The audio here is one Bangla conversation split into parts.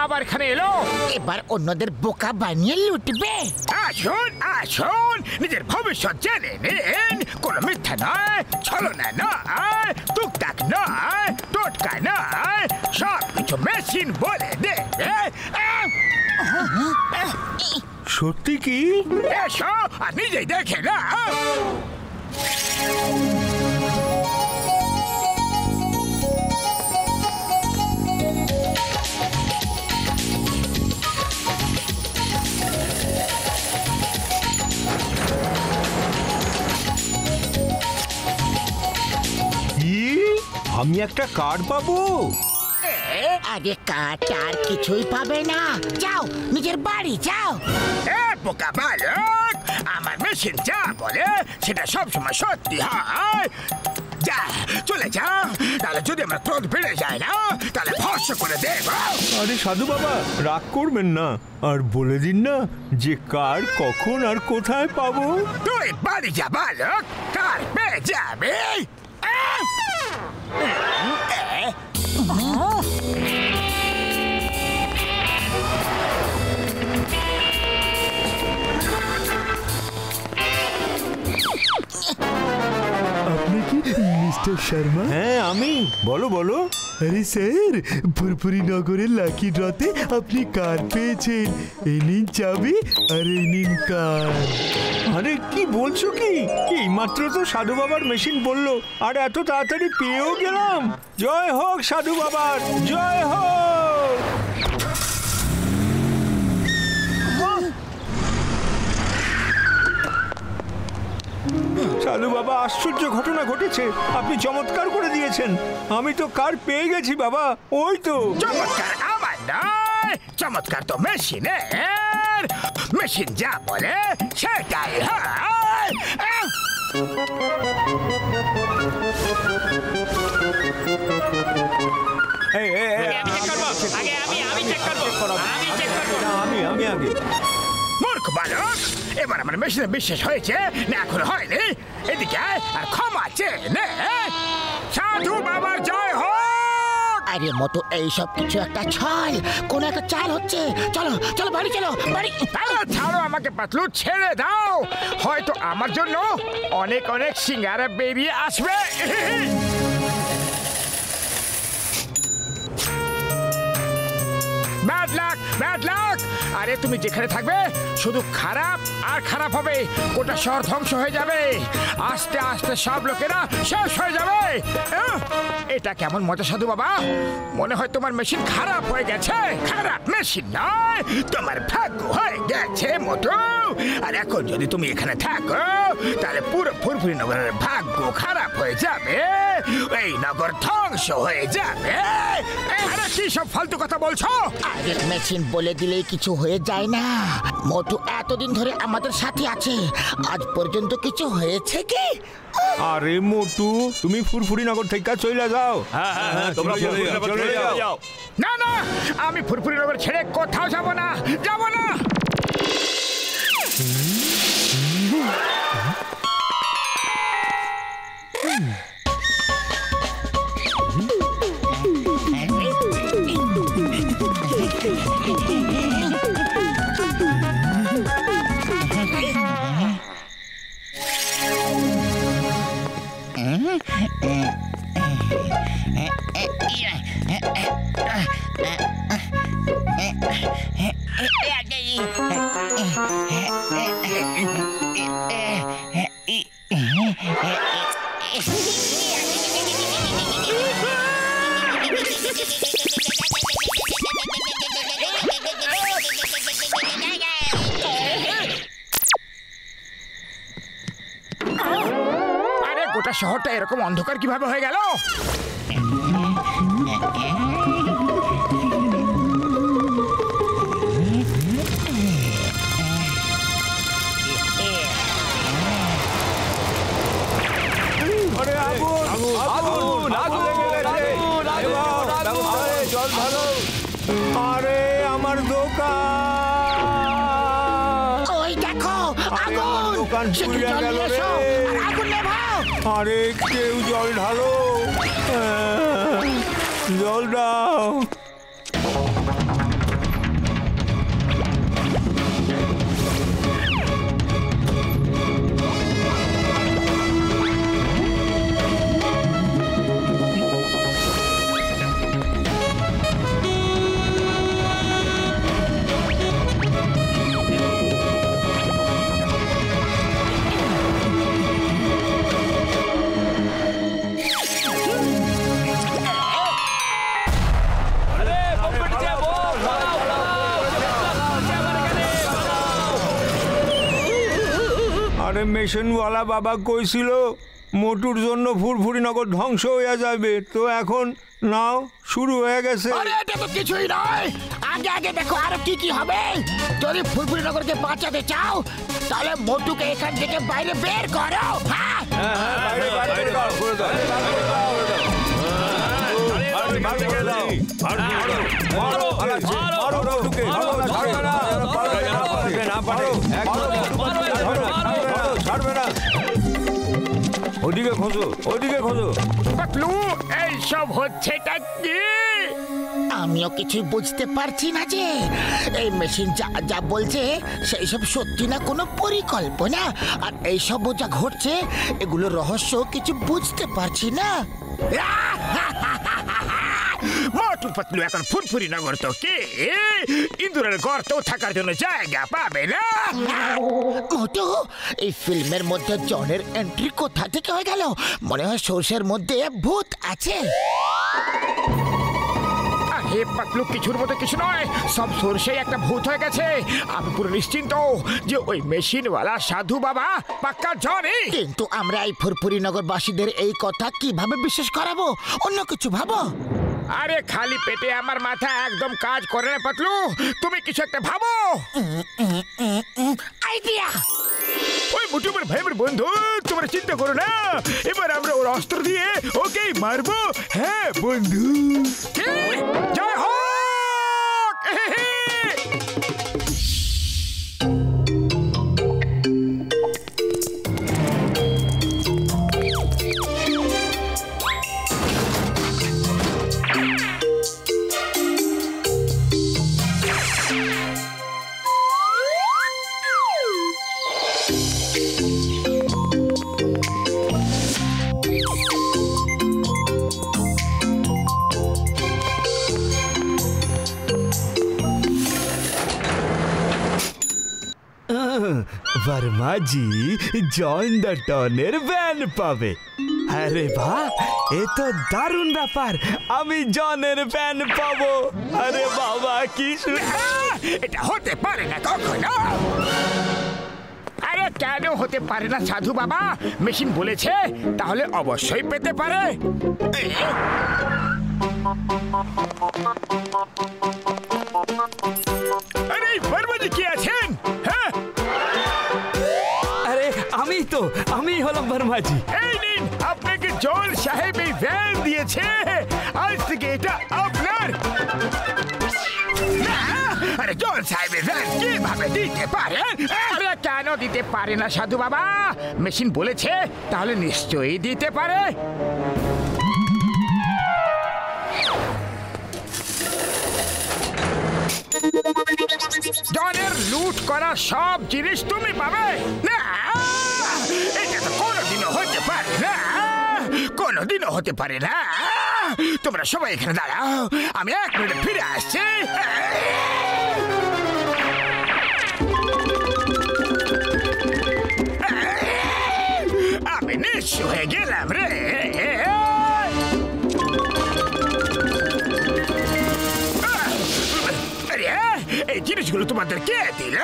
আবার এখানে এলো? এবার অন্যদের বোকা বানিয়ে লুটবে। আসুন আসুন, নিজের ভবিষ্যৎ জেনে নিন। কোনো মিথ্যা নয়, ছলনা নয়, টুকটাক নয়, টোটকা নয়, সব কিছু মেশিন বলে দেবে। সত্যি কি? এসো আর নিজেই দেখে না। আমি একটা কার্ড পাবো? আরে কাঠ আর কিছুই পাবে না, যাও নিজের বাড়ি যাও। বোকা বালক, আমার মেশিন যা বলে সেটা সবসময় সত্যি হয়। যা চলে যা, তাহলে যদি আমার ক্রোধ বেড়ে যায় না তাহলে ভস্ম করে দেব। আরে সাধু বাবা, রাগ করবেন না, আর বলে দিন না যে কার কখন আর কোথায় পাবো। তুই বাড়ি যা বালক, কার পেয়ে যাবে। আপনি কি মিস্টার শর্মা? হ্যাঁ আমি। বলো বলো। আরে স্যার, ফুরফুরি নগরের লাকি ড্রতে আপনি কার পেয়েছেন। এই নিন চাবি আর এই নিন কার। আরে কি বলছো কি? এই মাত্র তো সাধু বাবার মেশিন বললো, আর এত তাড়াতাড়ি পেয়েও গেলাম। জয় হোক সাধু বাবার, জয় হোক। সাধু বাবা, আশ্চর্য ঘটনা ঘটেছে, আপনি চমৎকার করে দিয়েছেন। আমি তো কার পেয়ে গেছি বাবা, ওই তো। চমৎকার আমার নয়, চমৎকার তো মেশিনের। মেশিন যা বলে সেটাই হয়। আমি আগে। মূর্খ বালক, এবার আমার মেশিনে বিশ্বাস হয়েছে না এখন হয়নি? এদিকে আয় আর ক্ষমা চেয়ে নে। সাধু বাবার জয় হোক। আরে মতো এইসব কিছু একটা ছল, কোন একটা চাল হচ্ছে। চলো চলো বাড়ি চলো, বাড়ি। ছাড়ো আমাকে পাতলু, ছেড়ে দাও। হয়তো আমার জন্য অনেক অনেক সিঙ্গারা বেরিয়ে আসবে। Bad luck, bad luck. আরে তুমি যেখানে থাকবে শুধু খারাপ আর খারাপ হবে। গোটা শহর ধ্বংস হয়ে যাবে, আস্তে আস্তে সব লোকেরা শেষ হয়ে যাবে। এটা কেমন মজা সাধু বাবা? মনে হয় তোমার মেশিন খারাপ হয়ে গেছে। খারাপ মেশিন নয়, তোমার ভাগ্য হয়ে গেছে মোটু। আর এখন যদি তুমি এখানে থাকো তাহলে পুরো ফুরফুরি নগরের ভাগ্য খারাপ হয়ে যাবে, এই নগর ধ্বংস হয়ে যাবে। আরে কি সব ফালতু কথা বলছো? আরে মেশিন বলে দিলেই কিছু হয়ে যায় না। মোটু এতদিন ধরে আমাদের সাথে আছে, আজ পর্যন্ত কিছু হয়েছে কি? আরে মোটু, তুমি ফুরফুরি নগর থেকে চলে যাও। তোমরা চলে যাও। না না, আমি ফুরফুরি নগর ছেড়ে কোথাও যাব না, যাব না। গোটা শহরটা এরকম অন্ধকার কিভাবে হয়ে গেল? আরে আমার দোকান, ওই দেখো আগুন, দোকান পুড়ে জল গেল নিয়ে রে। এসো, আর আগুন নেভাও। আরে কেউ জল ঢালো, জল দাও। আরে মেশিনওয়ালা বাবা কইছিল মোটুর জন্য ফুরফুরি নগর ধ্বংস হয়ে যাবে, তো এখন নাও শুরু হয়ে গেছে। আরে এটা তো কিছুই নয়, আগে আগে দেখো আর কি কি হবে। যদি ফুরফুরি নগরকে বাঁচাতে চাও তাহলে মোটুকে এখান থেকে বাইরে বের করো। হ্যাঁ ওদিকে খোঁজো, ওদিকে খোঁজো। পাতলু, এই সব হচ্ছেটা কি? আমিও কিছুই বুঝতে পারছি না যে এই মেশিন যা যা বলছে সেই সব সত্যি না কোনো পরিকল্পনা। আর এই সব যা ঘটছে এগুলো রহস্য কিছু বুঝতে পারছি না। মোটু পাতলু এখন ফুরফুরি নগর তো কি ইঁদুরের গর্তেও থাকার জন্য জায়গা পাবে না। মোটু, এই ফিল্মের মধ্যে জনের এন্ট্রি কোথা থেকে হয়ে গেল? মনে হয় সর্ষের মধ্যে ভূত আছে। হে পাতলু, কিছুর মতো কিছু নয়, সব সরষে একটা ভূত হয়ে গেছে। আমি পুরো নিশ্চিন্ত যে ওই মেশিনওয়ালা সাধু বাবা পাক্কা জনি। কিন্তু আমরা এই ফুরফুরি নগরবাসীদের এই কথা কিভাবে বিশ্বাস করাবো? অন্য কিছু ভাবো। আরে খালি পেটে আমার মাথা একদম কাজ করে না পাতলু, তুমি কিছু একটা ভাবো। আইডিয়া! ওই মুটুমের ভাইয়ের বন্ধু, তোমরা চিন্তা করো না, এবার আমরা ওর অস্ত্র দিয়ে ওকেই মারবো। হ্যাঁ বন্ধু, কি জয় হোক। বর্মাজি জন দ্য টনের ভ্যান পাবে। আরে বাহ, এ তো দারুণ ব্যাপার, আমি জনের ভ্যান পাবো। আরে বাবা কি এটা হতে পারে না কখনো। আরে কেন হতে পারে না সাধু বাবা? মেশিন বলেছে, তাহলে অবশ্যই পেতে পারে। আরে বর্মাজি কি আছেন? হ্যাঁ, আরে আমি হলাম বর্মাজি। এই নিন, আপনাকে জল সাহেব এই ভ্যান দিয়েছে, আজ থেকে এটা আপনার। না, আরে জল সাহেবের ভ্যান কিভাবে দিতে পারে? আরে কেন দিতে পারে না সাধু বাবা? মেশিন বলেছে, তাহলে নিশ্চয়ই দিতে পারে। জনের লুট করা সব জিনিস তুমি পাবে না। এটা তো কোনোদিনও হতে পারে না, কোনোদিনও হতে পারে না। তোমরা সবাই এখানে দাঁড়াও, আমি 1 মিনিট ফিরে আসছি। আমি নিঃস্ব হয়ে গেলাম রে। এই জিনিসগুলো তোমাদের কে দিল?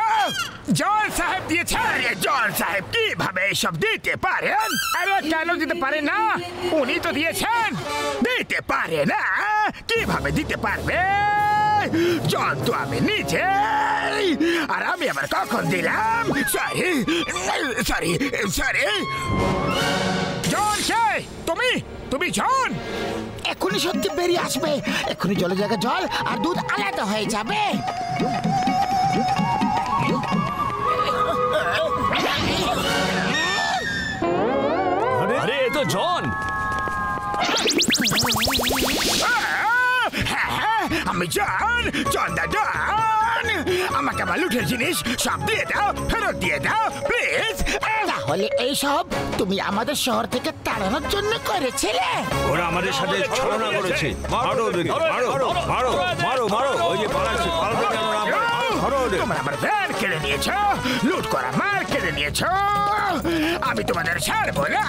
জল সাহেব দিয়েছে। আরে জল সাহেব কিভাবে এসব দিতে পারেন? আরে কেন দিতে পারে না? উনি তো দিয়েছেন। দিতে পারে না, কিভাবে দিতে পারবে? জল তো আমি নিজে, আর আমি আবার কখন দিলাম? Sorry sorry sorry. জন কে? তুমি জন? এক্ষুনি সত্যি বেরিয়ে আসবে। এক্ষুনি জলের জায়গায় জল আর দুধ আলাদা হয়ে যাবে। আরে এ তো জন। আমি জন, চন্দা জন। আমাকে আমার লুটের জিনিস সব দিয়ে দাও, ফেরত দিয়ে দাও প্লিজ। তাহলে এই সব তুমি আমাদের শহর থেকে তাড়ানোর জন্য করেছিলে? ওরা আমাদের সাথে ছলনা করেছে। মারো ওদেরকে, মারো মারো মারো মারো। ওই যে পালাচ্ছে, পালাতে কেন না? ধরো ওদের। তোমরা আমার ভ্যান কেড়ে নিয়েছো, লুট করা মাল কেড়ে নিয়েছো, আমি তোমাদের ছাড়বো না।